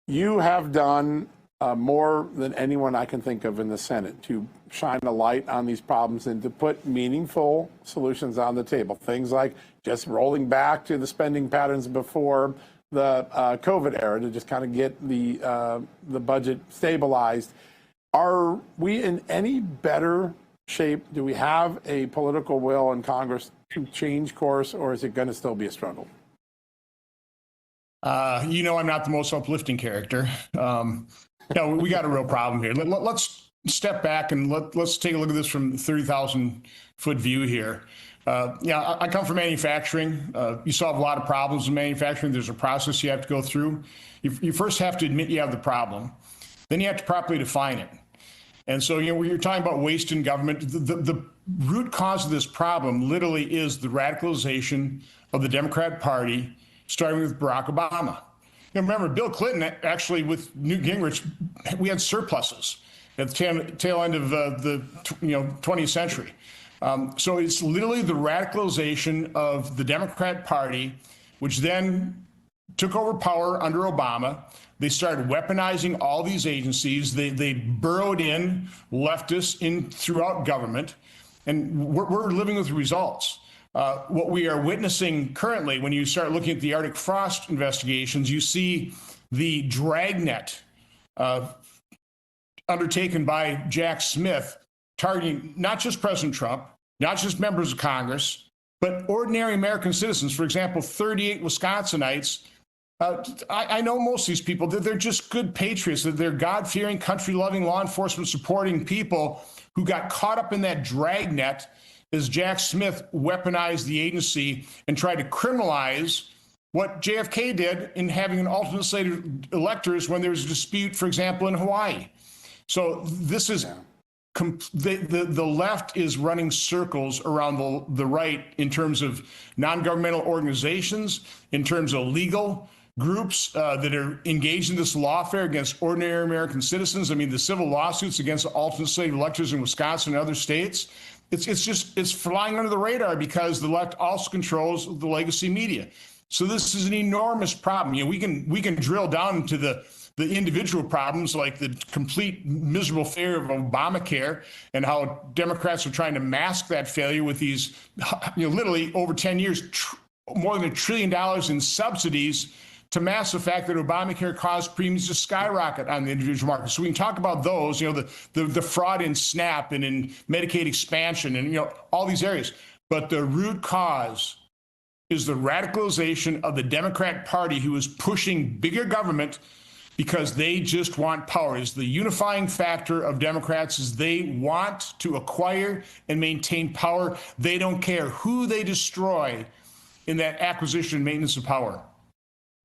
You have done more than anyone I can think of in the Senate to shine a light on these problems and to put meaningful solutions on the table. Things like just rolling back to the spending patterns before the COVID era to just kind of get the budget stabilized. Are we in any better shape? Do we have a political will in Congress to change course, or is it going to still be a struggle? I'm not the most uplifting character. We got a real problem here. Let's step back and let's take a look at this from the 30,000-foot view here. I come from manufacturing. You solve a lot of problems in manufacturing. There's a process you have to go through. You first have to admit you have the problem. Then you have to properly define it. And so, when you're talking about waste in government, the root cause of this problem literally is the radicalization of the Democrat Party, starting with Barack Obama. Remember, Bill Clinton, actually, with Newt Gingrich, we had surpluses at the tail end of the 20th century. So it's literally the radicalization of the Democrat Party, which then took over power under Obama. They started weaponizing all these agencies. They burrowed in leftists throughout government, and we're living with the results. What we are witnessing currently, when you start looking at the Arctic frost investigations, you see the dragnet undertaken by Jack Smith targeting not just President Trump, not just members of Congress, but ordinary American citizens. For example, 38 Wisconsinites. I know most of these people. They're just good patriots. They're God-fearing, country-loving, law enforcement-supporting people who got caught up in that dragnet as Jack Smith weaponized the agency and tried to criminalize what JFK did in having an alternate slate of electors when there was a dispute, for example, in Hawaii. So this is the left is running circles around the right in terms of non-governmental organizations, in terms of legal groups that are engaged in this lawfare against ordinary American citizens. I mean, the civil lawsuits against the alternate slate electors in Wisconsin and other states, it's flying under the radar because the left also controls the legacy media. So this is an enormous problem. We can drill down into the individual problems, like the complete miserable failure of Obamacare and how Democrats are trying to mask that failure with these, literally over 10 years, more than $1 trillion in subsidies to mask the fact that Obamacare caused premiums to skyrocket on the individual market. So we can talk about those, the fraud in SNAP and in Medicaid expansion and, all these areas. But the root cause is the radicalization of the Democrat Party, who is pushing bigger government because they just want power. Is the unifying factor of Democrats is they want to acquire and maintain power. They don't care who they destroy in that acquisition and maintenance of power.